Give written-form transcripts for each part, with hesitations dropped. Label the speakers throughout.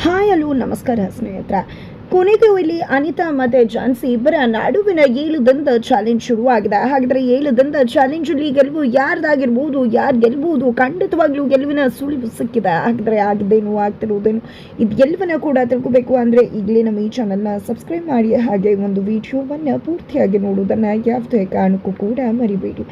Speaker 1: Hi hello ನಮಸ್ಕಾರ ಸ್ನೇಹಿತರೆ. ಕೊನೆಗೂ ಇಲ್ಲಿ ಅನಿತಾ ಮತ್ತು ಜಾನ್ಸಿ ಇಬ್ಬರ ನಡುವಿನ 7 ದಿನದ ಚಾಲೆಂಜ್ ಶುರುವಾಗಿದೆ. ಹಾಗಿದ್ರೆ 7 ದಿನದ ಚಾಲೆಂಜಲ್ಲಿ ಗೆಲುವು ಯಾರ್ದಾಗಿರ್ಬೋದು, ಯಾರು ಗೆಲ್ಬೋದು? ಖಂಡಿತವಾಗ್ಲೂ ಗೆಲುವಿನ ಸುಳಿವು ಸಿಕ್ಕಿದೆ. ಹಾಗಿದ್ರೆ ಆಗಿದ್ದೇನು, ಆಗ್ತಿರೋದೇನು, ಇದು ಗೆಲುವನ್ನು ಕೂಡ ತಿಳ್ಕೋಬೇಕು ಅಂದರೆ ಈಗಲೇ ನಮ್ಮ ಈ ಚಾನಲ್ನ ಸಬ್ಸ್ಕ್ರೈಬ್ ಮಾಡಿ, ಹಾಗೆ ಒಂದು ವಿಡಿಯೋವನ್ನು ಪೂರ್ತಿಯಾಗಿ ನೋಡೋದನ್ನು ಯಾವುದೇ ಕಾರಣಕ್ಕೂ ಕೂಡ ಮರಿಬೇಡಿ.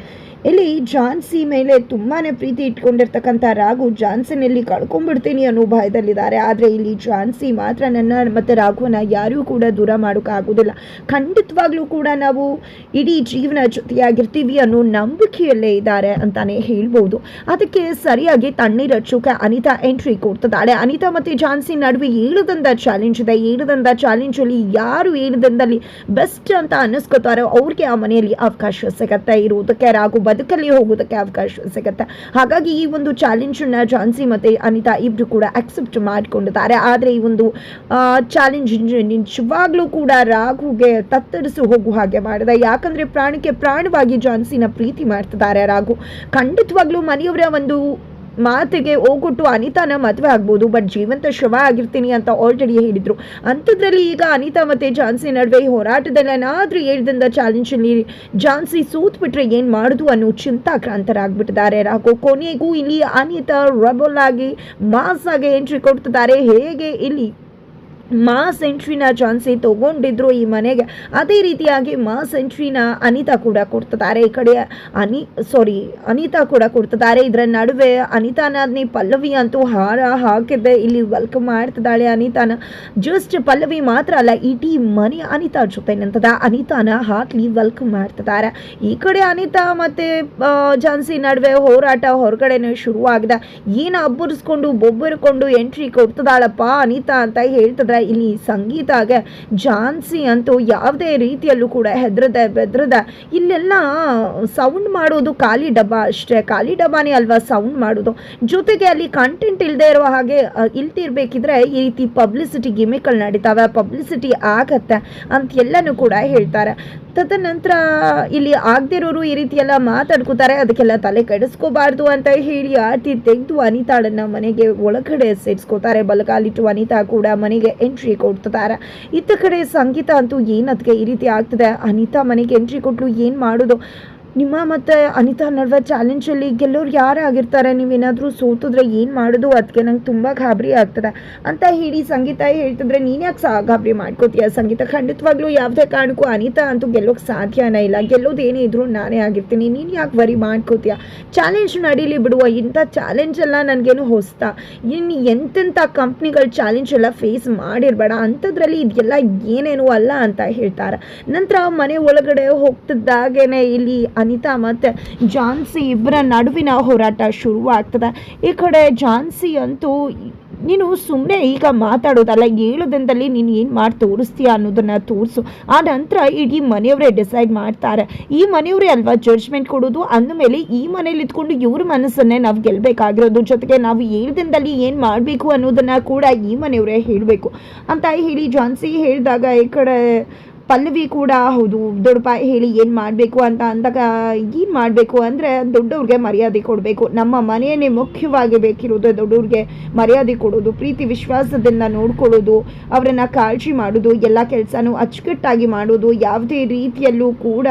Speaker 1: ಇಲ್ಲಿ ಜಾನ್ಸಿ ಮೇಲೆ ತುಂಬಾ ಪ್ರೀತಿ ಇಟ್ಕೊಂಡಿರ್ತಕ್ಕಂಥ ರಾಘು ಜಾನ್ಸಿನಲ್ಲಿ ಕಳ್ಕೊಂಡ್ಬಿಡ್ತೀನಿ ಅನ್ನೋ ಭಯದಲ್ಲಿದ್ದಾರೆ. ಆದರೆ ಇಲ್ಲಿ ಜಾನ್ಸಿ ಮಾತ್ರ ನನ್ನ ಮತ್ತು ರಾಘುವನ್ನ ಯಾರೂ ಕೂಡ ದೂರ ಮಾಡೋಕ್ಕಾಗೋದಿಲ್ಲ. ಖಂಡಿತವಾಗ್ಲೂ ಕೂಡ ನಾವು ಇಡೀ ಜೀವನ ಜೊತೆಯಾಗಿರ್ತೀವಿ ಅನ್ನೋ ನಂಬಿಕೆಯಲ್ಲೇ ಇದ್ದಾರೆ ಅಂತಾನೆ ಹೇಳ್ಬೋದು. ಅದಕ್ಕೆ ಸರಿಯಾಗಿ ತಣ್ಣೀರು ಹಚ್ಚೋಕೆ ಅನಿತಾ ಎಂಟ್ರಿ ಕೊಡ್ತಿದ್ದಾಳೆ. ಅನಿತಾ ಮತ್ತು ಜಾನ್ಸಿ ನಡುವೆ 7 ದಿನದ ಚಾಲೆಂಜ್ ಇದೆ. 7 ದಿನದ ಚಾಲೆಂಜಲ್ಲಿ ಯಾರು 7 ದಿನದಲ್ಲಿ ಬೆಸ್ಟ್ ಅಂತ ಅನ್ನಿಸ್ಕೋತಾರೋ ಅವ್ರಿಗೆ ಆ ಮನೆಯಲ್ಲಿ ಅವಕಾಶ ಸಿಗತ್ತೆ ಇರೋದಕ್ಕೆ, ರಾಘು ಬದುಕಲ್ಲಿ ಹೋಗೋದಕ್ಕೆ ಅವಕಾಶ ಸಿಗುತ್ತೆ. ಹಾಗಾಗಿ ಈ ಒಂದು ಚಾಲೆಂಜನ್ನು ಜಾನ್ಸಿ ಮತ್ತು ಅನಿತಾ ಇಬ್ಬರು ಕೂಡ ಅಕ್ಸೆಪ್ಟ್ ಮಾಡಿಕೊಂಡಿದ್ದಾರೆ. ಆದರೆ ಈ ಒಂದು ಚಾಲೆಂಜ್ ನಿಜವಾಗ್ಲೂ ಕೂಡ ರಾಘುಗೆ ತತ್ತರಿಸಿ ಹೋಗುವ ಹಾಗೆ ಮಾಡಿದೆ. ಯಾಕಂದರೆ ಪ್ರಾಣಕ್ಕೆ ಪ್ರಾಣವಾಗಿ ಜಾನ್ಸಿನ ಪ್ರೀತಿ ಮಾಡ್ತಿದ್ದಾರೆ ರಾಘು. ಖಂಡಿತವಾಗ್ಲೂ ಮನೆಯವರ ಒಂದು ಮಾತಿಗೆ ಹೋಗೊಟ್ಟು ಅನಿತಾನ ಮದುವೆ ಆಗ್ಬೋದು, ಬಟ್ ಜೀವಂತ ಶವ ಆಗಿರ್ತೀನಿ ಅಂತ ಆಲ್ರೆಡಿ ಹೇಳಿದ್ರು. ಅಂಥದ್ರಲ್ಲಿ ಈಗ ಅನಿತಾ ಮತ್ತು ಜಾನ್ಸಿ ನಡುವೆ ಹೋರಾಟದಲ್ಲಿ ಏನಾದರೂ 7 ದಿನದ ಚಾಲೆಂಜಲ್ಲಿ ಜಾನ್ಸಿ ಸೋತ್ಬಿಟ್ರೆ ಏನು ಮಾಡೋದು ಅನ್ನೋ ಚಿಂತಾಕ್ರಾಂತರಾಗ್ಬಿಟ್ಟಿದ್ದಾರೆ ರಾಘು. ಕೊನೆಗೂ ಇಲ್ಲಿ ಅನಿತಾ ರೆಬಲ್ ಆಗಿ ಮಾಸ್ ಆಗಿ ಎಂಟ್ರಿ ಕೊಡ್ತಿದ್ದಾರೆ. ಹೇಗೆ ಇಲ್ಲಿ ಮಾಸ್ ಎಂಟ್ರಿನ ಜಾನ್ಸಿ ತೊಗೊಂಡಿದ್ರು ಈ ಮನೆಗೆ, ಅದೇ ರೀತಿಯಾಗಿ ಮಾಸ್ ಎಂಟ್ರಿನ ಅನಿತಾ ಕೂಡ ಕೊಡ್ತಿದ್ದಾರೆ. ಈ ಕಡೆ ಅನಿತಾ ಕೂಡ ಕೊಡ್ತಿದ್ದಾರೆ. ಇದರ ನಡುವೆ ಅನಿತಾನಾದ್ನಿ ಪಲ್ಲವಿ ಅಂತೂ ಹಾರ ಹಾಕಿದ್ದೆ ಇಲ್ಲಿ ವೆಲ್ಕಮ್ ಮಾಡ್ತಿದ್ದಾಳೆ ಅನಿತಾನ. ಜಸ್ಟ್ ಪಲ್ಲವಿ ಮಾತ್ರ ಅಲ್ಲ, ಇಡೀ ಮನೆ ಅನಿತಾ ಜೊತೆ ನಿಂತದ. ಅನಿತಾನ ಹಾರ್ಟ್ಲಿ ವೆಲ್ಕಮ್ ಮಾಡ್ತಿದ್ದಾರೆ. ಈ ಕಡೆ ಅನಿತಾ ಮತ್ತು ಜಾನ್ಸಿ ನಡುವೆ ಹೋರಾಟ ಹೊರಗಡೆನೇ ಶುರುವಾಗಿದೆ. ಏನು ಅಬ್ಬರಿಸ್ಕೊಂಡು ಬೊಬ್ಬರಿಕೊಂಡು ಎಂಟ್ರಿ ಕೊಡ್ತಿದ್ದಾಳಪ್ಪ ಅನಿತಾ ಅಂತ ಹೇಳ್ತಿದ್ರೆ ಇಲ್ಲಿ ಸಂಗೀತಾಗೆ ಜಾನ್ಸಿ ಅಂತೂ ಯಾವುದೇ ರೀತಿಯಲ್ಲೂ ಕೂಡ ಹೆದರದೆ ಬೆದರದ ಇಲ್ಲೆಲ್ಲ ಸೌಂಡ್ ಮಾಡೋದು ಖಾಲಿ ಡಬ್ಬ ಅಷ್ಟೇ. ಖಾಲಿ ಡಬ್ಬಾನೇ ಅಲ್ವಾ ಸೌಂಡ್ ಮಾಡೋದು. ಜೊತೆಗೆ ಅಲ್ಲಿ ಕಂಟೆಂಟ್ ಇಲ್ಲದೆ ಇರುವ ಹಾಗೆ ಇಲ್ತಿರ್ಬೇಕಿದ್ರೆ ಈ ರೀತಿ ಪಬ್ಲಿಸಿಟಿ ಗಿಮಿಕ್ಗಳು ನಡೀತಾವೆ, ಪಬ್ಲಿಸಿಟಿ ಆಗತ್ತೆ ಅಂತ ಎಲ್ಲನೂ ಕೂಡ ಹೇಳ್ತಾರೆ. ತದನಂತರ ಇಲ್ಲಿ ಆಗದಿರೋರು ಈ ರೀತಿ ಎಲ್ಲ ಮಾತಾಡ್ಕೋತಾರೆ. ಅದಕ್ಕೆಲ್ಲ ತಲೆ ಕೆಡಿಸ್ಕೋಬಾರ್ದು ಅಂತ ಹೇಳಿ ಆರ್ತಿ ತೆಗೆದು ಅನಿತಾಳನ್ನ ಮನೆಗೆ ಒಳಗಡೆ ಸೇರಿಸ್ಕೋತಾರೆ. ಬಲಗಾಲಿಟ್ಟು ಅನಿತಾ ಕೂಡ ಮನೆಗೆ ಎಂಟ್ರಿ ಕೊಡ್ತಿದ್ದಾರೆ. ಇತ್ತ ಕಡೆ ಸಂಗೀತ ಅಂತೂ ಏನದಕ್ಕೆ ಈ ರೀತಿ ಆಗ್ತದೆ, ಅನಿತಾ ಮನೆಗೆ ಎಂಟ್ರಿ ಕೊಟ್ಟರು ಏನು ಮಾಡೋದು, ನಿಮ್ಮ ಮತ್ತು ಅನಿತಾ ನಡುವೆ ಚಾಲೆಂಜಲ್ಲಿ ಗೆಲ್ಲೋರು ಯಾರೇ ಆಗಿರ್ತಾರೆ, ನೀವೇನಾದರೂ ಸೋತಿದ್ರೆ ಏನು ಮಾಡೋದು, ಅದಕ್ಕೆ ನಂಗೆ ತುಂಬ ಗಾಬರಿ ಆಗ್ತದೆ ಅಂತ ಹೇಳಿ ಸಂಗೀತ ಹೇಳ್ತಿದ್ರೆ ನೀನು ಯಾಕೆ ಗಾಬರಿ ಮಾಡ್ಕೋತೀಯ ಸಂಗೀತ? ಖಂಡಿತವಾಗ್ಲೂ ಯಾವುದೇ ಕಾರಣಕ್ಕೂ ಅನಿತಾ ಅಂತೂ ಗೆಲ್ಲೋಕ್ಕೆ ಸಾಧ್ಯನೇ ಇಲ್ಲ. ಗೆಲ್ಲೋದೇನೇ ಇದ್ರೂ ನಾನೇ ಆಗಿರ್ತೀನಿ, ನೀನು ಯಾಕೆ ವರಿ ಮಾಡ್ಕೋತೀಯ? ಚಾಲೆಂಜ್ ನಡೀಲಿ ಬಿಡುವ, ಇಂಥ ಚಾಲೆಂಜ್ ಎಲ್ಲ ನನಗೇನು ಹೊಸ್ತಾ, ಇನ್ನು ಎಂತೆಂಥ ಕಂಪ್ನಿಗಳು ಚಾಲೆಂಜ್ ಎಲ್ಲ ಫೇಸ್ ಮಾಡಿರಬೇಡ, ಅಂಥದ್ರಲ್ಲಿ ಇದೆಲ್ಲ ಏನೇನು ಅಲ್ಲ ಅಂತ ಹೇಳ್ತಾರೆ. ನಂತರ ಮನೆ ಒಳಗಡೆ ಹೋಗ್ತಿದ್ದಾಗೇನೆ ಇಲ್ಲಿ ಅನಿತಾ ಮತ್ತು ಜಾನ್ಸಿ ಇಬ್ಬರ ನಡುವಿನ ಹೋರಾಟ ಶುರುವಾಗ್ತದೆ. ಈ ಕಡೆ ಜಾನ್ಸಿ ಅಂತೂ ನೀನು ಸುಮ್ಮನೆ ಈಗ ಮಾತಾಡೋದಲ್ಲ, 7 ದಿನದಲ್ಲಿ ನೀನು ಏನು ಮಾಡಿ ತೋರಿಸ್ತೀಯ ಅನ್ನೋದನ್ನು ತೋರಿಸು, ಆ ನಂತರ ಇಡೀ ಮನೆಯವರೇ ಡಿಸೈಡ್ ಮಾಡ್ತಾರೆ. ಈ ಮನೆಯವರೇ ಅಲ್ವಾ ಜಡ್ಜ್ಮೆಂಟ್ ಕೊಡೋದು. ಅಂದಮೇಲೆ ಈ ಮನೇಲಿ ಇದ್ಕೊಂಡು ಇವ್ರ ಮನಸ್ಸನ್ನೇ ನಾವು ಗೆಲ್ಲಬೇಕಾಗಿರೋದು. ಜೊತೆಗೆ ನಾವು 7 ದಿನದಲ್ಲಿ ಏನು ಮಾಡಬೇಕು ಅನ್ನೋದನ್ನು ಕೂಡ ಈ ಮನೆಯವರೇ ಹೇಳಬೇಕು ಅಂತ ಹೇಳಿ ಜಾನ್ಸಿ ಹೇಳಿದಾಗ ಈ ಕಡೆ ಪಲ್ಲವಿ ಕೂಡ ಹೌದು ದೊಡ್ಡಪ್ಪ ಹೇಳಿ ಏನು ಮಾಡಬೇಕು ಅಂತ ಅಂದಾಗ ಏನು ಮಾಡಬೇಕು ಅಂದರೆ ದೊಡ್ಡವ್ರಿಗೆ ಮರ್ಯಾದೆ ಕೊಡಬೇಕು. ನಮ್ಮ ಮನೆಯನ್ನೇ ಮುಖ್ಯವಾಗಿ ಬೇಕಿರೋದು, ದೊಡ್ಡವ್ರಿಗೆ ಮರ್ಯಾದೆ ಕೊಡೋದು, ಪ್ರೀತಿ ವಿಶ್ವಾಸದಿಂದ ನೋಡ್ಕೊಳ್ಳೋದು, ಅವರನ್ನು ಕಾಳಜಿ ಮಾಡೋದು, ಎಲ್ಲ ಕೆಲಸನೂ ಅಚ್ಚುಕಟ್ಟಾಗಿ ಮಾಡೋದು, ಯಾವುದೇ ರೀತಿಯಲ್ಲೂ ಕೂಡ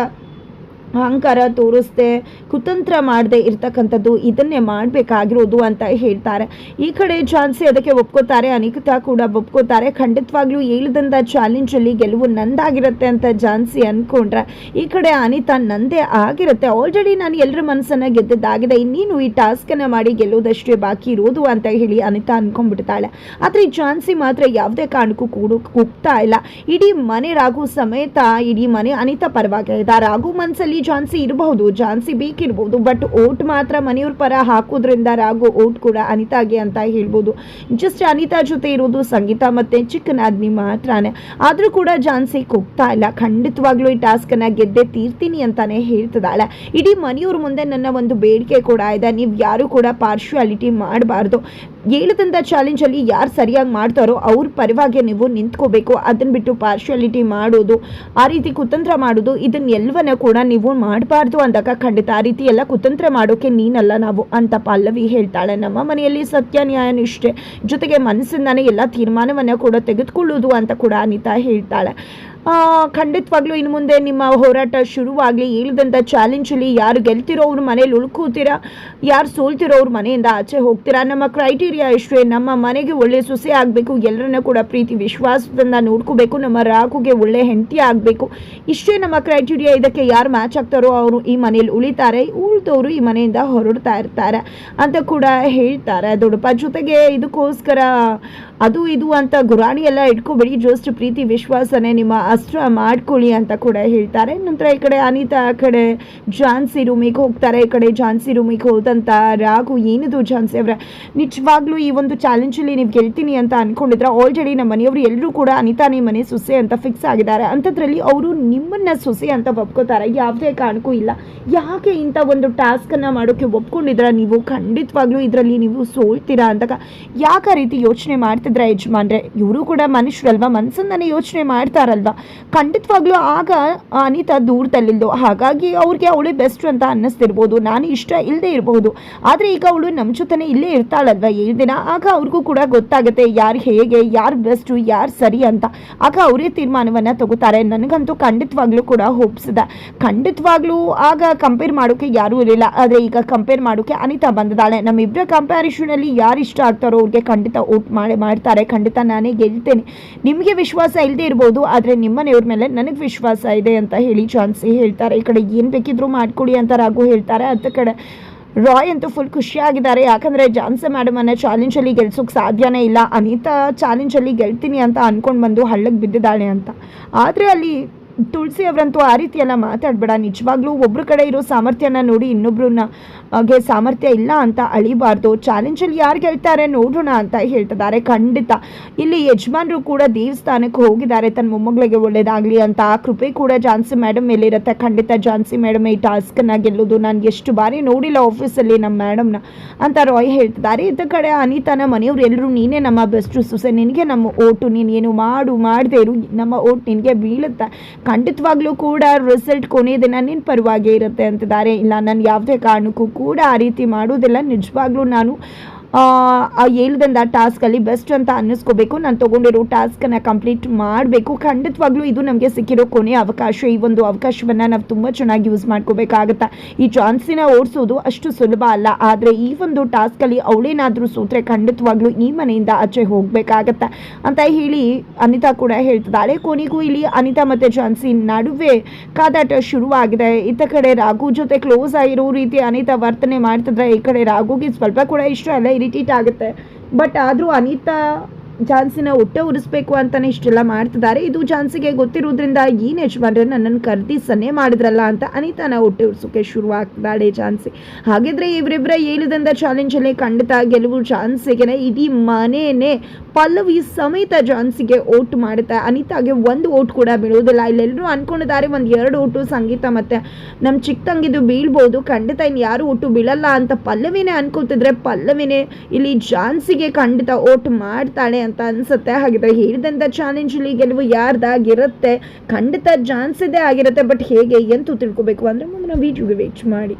Speaker 1: ಅಹಂಕಾರ ತೋರಿಸ್ದೆ ಕುತಂತ್ರ ಮಾಡದೆ ಇರ್ತಕ್ಕಂಥದ್ದು ಇದನ್ನೇ ಮಾಡಬೇಕಾಗಿರೋದು ಅಂತ ಹೇಳ್ತಾರೆ. ಈ ಕಡೆ ಜಾನ್ಸಿ ಅದಕ್ಕೆ ಒಪ್ಕೋತಾರೆ, ಅನಿತಾ ಕೂಡ ಒಪ್ಕೋತಾರೆ. ಖಂಡಿತವಾಗ್ಲೂ 7 ದಿನದ ಚಾಲೆಂಜಲ್ಲಿ ಗೆಲುವು ನಂದಾಗಿರುತ್ತೆ ಅಂತ ಜಾನ್ಸಿ ಅಂದ್ಕೊಂಡ್ರೆ ಈ ಕಡೆ ಅನಿತಾ ನಂದೇ ಆಗಿರುತ್ತೆ. ಆಲ್ರೆಡಿ ನಾನು ಎಲ್ಲರ ಮನಸ್ಸನ್ನು ಗೆದ್ದದ್ದಾಗಿದೆ, ಇನ್ನೇನು ಈ ಟಾಸ್ಕನ್ನು ಮಾಡಿ ಗೆಲ್ಲೋದಷ್ಟೇ ಬಾಕಿ ಇರೋದು ಅಂತ ಹೇಳಿ ಅನಿತಾ ಅಂದ್ಕೊಂಡ್ಬಿಡ್ತಾಳೆ. ಆದರೆ ಜಾನ್ಸಿ ಮಾತ್ರ ಯಾವುದೇ ಕಾರಣಕ್ಕೂ ಕೂಗ್ತಾ ಇಲ್ಲ. ಇಡೀ ಮನೆ ರಾಘು ಸಮೇತ ಇಡೀ ಮನೆ ಅನಿತಾ ಪರವಾಗಿ ಇದೆ. ರಾಘು ಮನಸ್ಸಲ್ಲಿ ಜಾನ್ಸಿ ಇರಬಹುದು, ಜಾನ್ಸಿ ಬೇಕಿರ್ಬೋದು, ಬಟ್ ಓಟ್ ಮಾತ್ರ ಮನೆಯವ್ರ ಪರ ಹಾಕೋದ್ರಿಂದ ರಾಘು ಓಟ್ ಕೂಡ ಅನಿತಾಗೆ ಅಂತ ಹೇಳ್ಬೋದು. ಜಸ್ಟ್ ಅನಿತಾ ಜೊತೆ ಇರೋದು ಸಂಗೀತ ಮತ್ತು ಚಿಕ್ಕನಾದ್ನಿ ಮಾತ್ರನೇ. ಆದರೂ ಕೂಡ ಜಾನ್ಸಿ ಕೂಗ್ತಾ ಇಲ್ಲ. ಖಂಡಿತವಾಗ್ಲೂ ಈ ಟಾಸ್ಕನ್ನು ಗೆದ್ದೆ ತೀರ್ತೀನಿ ಅಂತಾನೆ ಹೇಳ್ತಿದ್ದಾಳೆ. ಇಡೀ ಮನೆಯವ್ರ ಮುಂದೆ ನನ್ನ ಒಂದು ಬೇಡಿಕೆ ಕೂಡ ಇದೆ, ನೀವು ಯಾರು ಕೂಡ ಪಾರ್ಶಿಯಾಲಿಟಿ ಮಾಡಬಾರ್ದು. 7 ದಿನದ ಚಾಲೆಂಜಲ್ಲಿ ಯಾರು ಸರಿಯಾಗಿ ಮಾಡ್ತಾರೋ ಅವ್ರ ಪರವಾಗಿ ನೀವು ನಿಂತ್ಕೋಬೇಕು. ಅದನ್ನು ಬಿಟ್ಟು ಪಾರ್ಶಿಯಾಲಿಟಿ ಮಾಡೋದು, ಆ ರೀತಿ ಕುತಂತ್ರ ಮಾಡೋದು, ಇದನ್ನೆಲ್ಲವನ್ನ ಕೂಡ ನೀವು ನಾವು ಮಾಡಬಾರ್ದು ಅಂದಾಗ ಖಂಡಿತ ಆ ರೀತಿ ಎಲ್ಲ ಕುತಂತ್ರ ಮಾಡೋಕೆ ನೀನಲ್ಲ ನಾವು ಅಂತ ಪಲ್ಲವಿ ಹೇಳ್ತಾಳೆ. ನಮ್ಮ ಮನೆಯಲ್ಲಿ ಸತ್ಯ ನ್ಯಾಯ ನಿಷ್ಠೆ ಜೊತೆಗೆ ಮನಸ್ಸಿಂದಾನೇ ಎಲ್ಲ ತೀರ್ಮಾನವನ್ನು ಕೂಡ ತೆಗೆದುಕೊಳ್ಳೋದು ಅಂತ ಕೂಡ ಅನಿತಾ ಹೇಳ್ತಾಳೆ. ಖಂಡಿತವಾಗ್ಲೂ ಇನ್ನು ಮುಂದೆ ನಿಮ್ಮ ಹೋರಾಟ ಶುರುವಾಗಲಿ. ಹೇಳಿದಂಥ ಚಾಲೆಂಜಲ್ಲಿ ಯಾರು ಗೆಲ್ತಿರೋ ಅವ್ರ ಮನೇಲಿ ಉಳ್ಕೋತೀರಾ, ಯಾರು ಸೋಲ್ತಿರೋ ಅವ್ರ ಮನೆಯಿಂದ ಆಚೆ ಹೋಗ್ತೀರಾ. ನಮ್ಮ ಕ್ರೈಟೀರಿಯಾ ಇಷ್ಟೇ, ನಮ್ಮ ಮನೆಗೆ ಒಳ್ಳೆ ಸೊಸೆ ಆಗಬೇಕು, ಎಲ್ಲರನ್ನ ಕೂಡ ಪ್ರೀತಿ ವಿಶ್ವಾಸದಿಂದ ನೋಡ್ಕೋಬೇಕು, ನಮ್ಮ ರಾಗುಗೆ ಒಳ್ಳೆ ಹೆಂಡತಿ ಆಗಬೇಕು, ಇಷ್ಟೇ ನಮ್ಮ ಕ್ರೈಟೀರಿಯಾ. ಇದಕ್ಕೆ ಯಾರು ಮ್ಯಾಚ್ ಆಗ್ತಾರೋ ಅವರು ಈ ಮನೇಲಿ ಉಳಿತಾರೆ, ಉಳಿದವರು ಈ ಮನೆಯಿಂದ ಹೊರಡ್ತಾ ಇರ್ತಾರೆ ಅಂತ ಕೂಡ ಹೇಳ್ತಾರೆ ದೊಡ್ಡಪ್ಪ. ಜೊತೆಗೆ ಇದಕ್ಕೋಸ್ಕರ ಅದು ಇದು ಅಂತ ಗುರಾಣಿ ಎಲ್ಲ ಇಟ್ಕೋಬೇಡಿ, ಜಸ್ಟ್ ಪ್ರೀತಿ ವಿಶ್ವಾಸನೇ ನಿಮ್ಮ ಅಸ್ತ್ರ ಮಾಡ್ಕೊಳ್ಳಿ ಅಂತ ಕೂಡ ಹೇಳ್ತಾರೆ. ನಂತರ ಈ ಕಡೆ ಅನಿತಾ ಆ ಕಡೆ ಝಾನ್ಸಿ ರೂಮಿಗೆ ಹೋಗ್ತಾರೆ. ಈ ಕಡೆ ಝಾನ್ಸಿ ರೂಮಿಗೆ ಹೋದಂಥ ರಾಘು, ಏನಿದು ಝಾನ್ಸಿ ಅವರ, ನಿಜವಾಗ್ಲೂ ಈ ಒಂದು ಚಾಲೆಂಜಲ್ಲಿ ನೀವು ಗೆಲ್ತೀನಿ ಅಂತ ಅಂದ್ಕೊಂಡಿದ್ರೆ ಆಲ್ರೆಡಿ ನಮ್ಮ ಮನೆಯವರು ಎಲ್ಲರೂ ಕೂಡ ಅನಿತಾ ನಿಮ್ಮ ಮನೆ ಸೊಸೆ ಅಂತ ಫಿಕ್ಸ್ ಆಗಿದ್ದಾರೆ. ಅಂಥದ್ರಲ್ಲಿ ಅವರು ನಿಮ್ಮನ್ನ ಸೊಸೆ ಅಂತ ಒಪ್ಕೋತಾರೆ, ಯಾವುದೇ ಕಾರಣಕ್ಕೂ ಇಲ್ಲ. ಯಾಕೆ ಇಂಥ ಒಂದು ಟಾಸ್ಕನ್ನು ಮಾಡೋಕ್ಕೆ ಒಪ್ಕೊಂಡಿದ್ರ ನೀವು? ಖಂಡಿತವಾಗ್ಲೂ ಇದರಲ್ಲಿ ನೀವು ಸೋಲ್ತೀರಾ ಅಂದಾಗ ಯಾಕೆ ಆ ರೀತಿ ಯೋಚನೆ ಮಾಡ್ತಿದ್ರೆ ಯಜಮಾನ್ರೆ? ಇವರು ಕೂಡ ಮನುಷ್ಯರಲ್ವಾ, ಮನಸ್ಸನ್ನೇ ಯೋಚನೆ ಮಾಡ್ತಾರಲ್ವಾ? ಖಂಡಿತವಾಗ್ಲೂ ಆಗ ಅನಿತಾ ದೂರದಲ್ಲಿದ್ದು, ಹಾಗಾಗಿ ಅವ್ರಿಗೆ ಅವಳೇ ಬೆಸ್ಟ್ ಅಂತ ಅನ್ನಿಸ್ತಿರ್ಬೋದು, ನಾನು ಇಷ್ಟ ಇಲ್ಲದೆ ಇರಬಹುದು. ಆದರೆ ಈಗ ಅವಳು ನಮ್ಮ ಜೊತೆನೇ ಇಲ್ಲೇ ಇರ್ತಾಳಲ್ವ 7 ದಿನ, ಆಗ ಅವ್ರಿಗೂ ಕೂಡ ಗೊತ್ತಾಗುತ್ತೆ ಯಾರು ಹೇಗೆ, ಯಾರು ಬೆಸ್ಟು, ಯಾರು ಸರಿ ಅಂತ. ಆಗ ಅವರೇ ತೀರ್ಮಾನವನ್ನು ತಗೋತಾರೆ. ನನಗಂತೂ ಖಂಡಿತವಾಗ್ಲೂ ಕೂಡ ಹೋಪ್ಸಿದೆ. ಖಂಡಿತವಾಗ್ಲೂ ಆಗ ಕಂಪೇರ್ ಮಾಡೋಕ್ಕೆ ಯಾರೂ ಇರಲಿಲ್ಲ, ಆದರೆ ಈಗ ಕಂಪೇರ್ ಮಾಡೋಕ್ಕೆ ಅನಿತಾ ಬಂದಿದ್ದಾಳೆ. ನಮ್ಮಿಬ್ಬರ ಕಂಪ್ಯಾರಿಷನಲ್ಲಿ ಯಾರು ಇಷ್ಟ ಆಗ್ತಾರೋ ಅವ್ರಿಗೆ ಖಂಡಿತ ಓಟ್ ಮಾಡ್ತಾರೆ. ಖಂಡಿತ ನಾನೇ ಗೆಲ್ತೇನೆ. ನಿಮಗೆ ವಿಶ್ವಾಸ ಇಲ್ಲದೆ ಇರ್ಬೋದು, ಆದರೆ ನಿಮ್ಮನೆಯವ್ರ ಮೇಲೆ ನನಗೆ ವಿಶ್ವಾಸ ಇದೆ ಅಂತ ಹೇಳಿ ಝಾನ್ಸಿ ಹೇಳ್ತಾರೆ. ಈ ಕಡೆ ಏನು ಬೇಕಿದ್ರೂ ಮಾಡ್ಕೊಡಿ ಅಂತ ರಾಘು ಹೇಳ್ತಾರೆ. ಅತ್ತ ಕಡೆ ರಾಯ್ ಅಂತೂ ಫುಲ್ ಖುಷಿಯಾಗಿದ್ದಾರೆ, ಯಾಕಂದರೆ ಝಾನ್ಸಿ ಮೇಡಮನ್ನು ಚಾಲೆಂಜಲ್ಲಿ ಗೆಲ್ಸೋಕ್ಕೆ ಸಾಧ್ಯನೇ ಇಲ್ಲ. ಅನಿತಾ ಚಾಲೆಂಜಲ್ಲಿ ಗೆಲ್ತೀನಿ ಅಂತ ಅಂದ್ಕೊಂಡು ಬಂದು ಹಳ್ಳಕ್ಕೆ ಬಿದ್ದಿದ್ದಾಳೆ ಅಂತ. ಆದರೆ ಅಲ್ಲಿ ತುಳಸಿ ಅವರಂತೂ ಆ ರೀತಿ ಎಲ್ಲ ಮಾತಾಡಬೇಡ, ನಿಜವಾಗ್ಲೂ ಒಬ್ಬರ ಕಡೆ ಇರೋ ಸಾಮರ್ಥ್ಯನ ನೋಡಿ ಇನ್ನೊಬ್ರನ್ನ ಗೆ ಸಾಮರ್ಥ್ಯ ಇಲ್ಲ ಅಂತ ಅಳಿಬಾರ್ದು. ಚಾಲೆಂಜಲ್ಲಿ ಯಾರು ಗೆಲ್ತಾರೆ ನೋಡೋಣ ಅಂತ ಹೇಳ್ತಿದ್ದಾರೆ. ಖಂಡಿತ ಇಲ್ಲಿ ಯಜಮಾನರು ಕೂಡ ದೇವಸ್ಥಾನಕ್ಕೆ ಹೋಗಿದ್ದಾರೆ ತನ್ನ ಮೊಮ್ಮಗಳಿಗೆ ಒಳ್ಳೇದಾಗಲಿ ಅಂತ. ಆ ಕೃಪೆ ಕೂಡ ಝಾನ್ಸಿ ಮೇಡಮ್ ಮೇಲೆ ಇರುತ್ತೆ. ಖಂಡಿತ ಝಾನ್ಸಿ ಮೇಡಮ್ ಈ ಟಾಸ್ಕನ್ನು ಗೆಲ್ಲೋದು ನಾನು ಎಷ್ಟು ಬಾರಿ ನೋಡಿಲ್ಲ ಆಫೀಸಲ್ಲಿ ನಮ್ಮ ಮೇಡಮ್ನ ಅಂತ ರಾಯ್ ಹೇಳ್ತಿದ್ದಾರೆ. ಇದ್ದ ಕಡೆ ಅನಿತಾನ ಮನೆಯವರು ಎಲ್ಲರೂ ನೀನೇ ನಮ್ಮ ಬೆಸ್ಟ್ ಸೊಸೆ, ನಿನಗೆ ನಮ್ಮ ಓಟು, ನೀನೇನು ಮಾಡದೇ ಇರು, ನಮ್ಮ ಓಟ್ ನಿನಗೆ ಬೀಳುತ್ತೆ. ಖಂಡಿತವಾಗ್ಲೂ ಕೂಡ ರಿಸಲ್ಟ್ ಕೊನೆಯ ದಿನ ನಿನ್ನ ಪರವಾಗಿ ಇರುತ್ತೆ ಅಂತಿದ್ದಾರೆ. ಇಲ್ಲ, ನಾನು ಯಾವುದೇ ಕಾರಣಕ್ಕೂ ಕೂಡ ಆ ರೀತಿ ಮಾಡೋದಿಲ್ಲ. ನಿಜವಾಗ್ಲೂ ನಾನು ಹೇಳಿದಂಥ ಟಾಸ್ಕಲ್ಲಿ ಬೆಸ್ಟ್ ಅಂತ ಅನ್ನಿಸ್ಕೋಬೇಕು. ನಾನು ತೊಗೊಂಡಿರೋ ಟಾಸ್ಕನ್ನು ಕಂಪ್ಲೀಟ್ ಮಾಡಬೇಕು. ಖಂಡಿತವಾಗ್ಲೂ ಇದು ನಮಗೆ ಸಿಕ್ಕಿರೋ ಕೊನೆಯ ಅವಕಾಶ. ಈ ಒಂದು ಅವಕಾಶವನ್ನು ನಾವು ತುಂಬ ಚೆನ್ನಾಗಿ ಯೂಸ್ ಮಾಡ್ಕೋಬೇಕಾಗತ್ತೆ. ಈ ಚಾನ್ಸಿನ ಓಡಿಸೋದು ಅಷ್ಟು ಸುಲಭ ಅಲ್ಲ, ಆದರೆ ಈ ಒಂದು ಟಾಸ್ಕಲ್ಲಿ ಅವಳೇನಾದರೂ ಸೋತ್ರೆ ಖಂಡಿತವಾಗ್ಲೂ ಈ ಮನೆಯಿಂದ ಆಚೆ ಹೋಗಬೇಕಾಗತ್ತೆ ಅಂತ ಹೇಳಿ ಅನಿತಾ ಕೂಡ ಹೇಳ್ತಿದ್ದಾಳೆ. ಕೊನೆಗೂ ಇಲ್ಲಿ ಅನಿತಾ ಮತ್ತು ಝಾನ್ಸಿ ನಡುವೆ ಕಾದಾಟ ಶುರುವಾಗಿದೆ. ಇತ್ತ ಕಡೆ ರಾಘು ಜೊತೆ ಕ್ಲೋಸ್ ಆಗಿರೋ ರೀತಿ ಅನಿತಾ ವರ್ತನೆ ಮಾಡ್ತಿದ್ರೆ, ಈ ಕಡೆ ರಾಘುಗೆ ಸ್ವಲ್ಪ ಕೂಡ ಇಷ್ಟ ಅಲ್ಲ, ಇರಿಟೇಟ್ ಆಗುತ್ತೆ. ಬಟ್ ಆದರೂ ಅನಿತಾ ಝಾನ್ಸಿನ ಹೊಟ್ಟೆ ಉರಿಸ್ಬೇಕು ಅಂತಲೇ ಇಷ್ಟೆಲ್ಲ ಮಾಡ್ತಿದ್ದಾರೆ. ಇದು ಝಾನ್ಸಿಗೆ ಗೊತ್ತಿರೋದ್ರಿಂದ ಏನು ಯಜಮಾನ್ರೆ ನನ್ನನ್ನು ಕರೆದಿ ಸನ್ನೆ ಮಾಡಿದ್ರಲ್ಲ ಅಂತ ಅನಿತಾನ ಹೊಟ್ಟೆ ಉರಿಸೋಕೆ ಶುರು ಆಗ್ತಿದ್ದಾಳೆ ಝಾನ್ಸಿ. ಹಾಗಿದ್ರೆ ಇವರಿಬ್ಬರ ಹೇಳಿದಂಥ ಚಾಲೆಂಜಲ್ಲಿ ಖಂಡಿತ ಗೆಲುವು ಝಾನ್ಸಿಗೆ. ಇಡೀ ಮನೆಯೇ ಪಲ್ಲವಿ ಸಮೇತ ಝಾನ್ಸಿಗೆ ಓಟ್ ಮಾಡುತ್ತೆ. ಅನಿತಾಗೆ ಒಂದು ಓಟ್ ಕೂಡ ಬೀಳೋದಿಲ್ಲ. ಇಲ್ಲೆಲ್ಲರೂ ಅಂದ್ಕೊಂಡಿದ್ದಾರೆ ಒಂದು 2 ಓಟು ಸಂಗೀತ ಮತ್ತು ನಮ್ಮ ಚಿಕ್ಕ ತಂಗಿದು ಬೀಳ್ಬೋದು, ಖಂಡಿತ ಇನ್ನು ಯಾರು ಓಟು ಬೀಳಲ್ಲ ಅಂತ ಪಲ್ಲವಿನೇ ಅನ್ಕೋತಿದ್ರೆ ಪಲ್ಲವಿನೇ ಇಲ್ಲಿ ಝಾನ್ಸಿಗೆ ಖಂಡಿತ ಓಟ್ ಮಾಡ್ತಾಳೆ ಅಂತ ಅನ್ಸುತ್ತೆ. ಹಾಗಿದ್ರೆ ಹೇಳಿದಂಥ ಚಾಲೆಂಜಲ್ಲಿ ಗೆಲುವು ಯಾರ್ದಾಗಿರುತ್ತೆ? ಖಂಡಿತ ಝಾನ್ಸಿದೇ ಆಗಿರುತ್ತೆ. ಬಟ್ ಹೇಗೆ ಎಂತೂ ತಿಳ್ಕೊಬೇಕು ಅಂದರೆ ಮುಂದಿನ ವಿಡಿಯೋಗೆ ವೇಟ್ ಮಾಡಿ.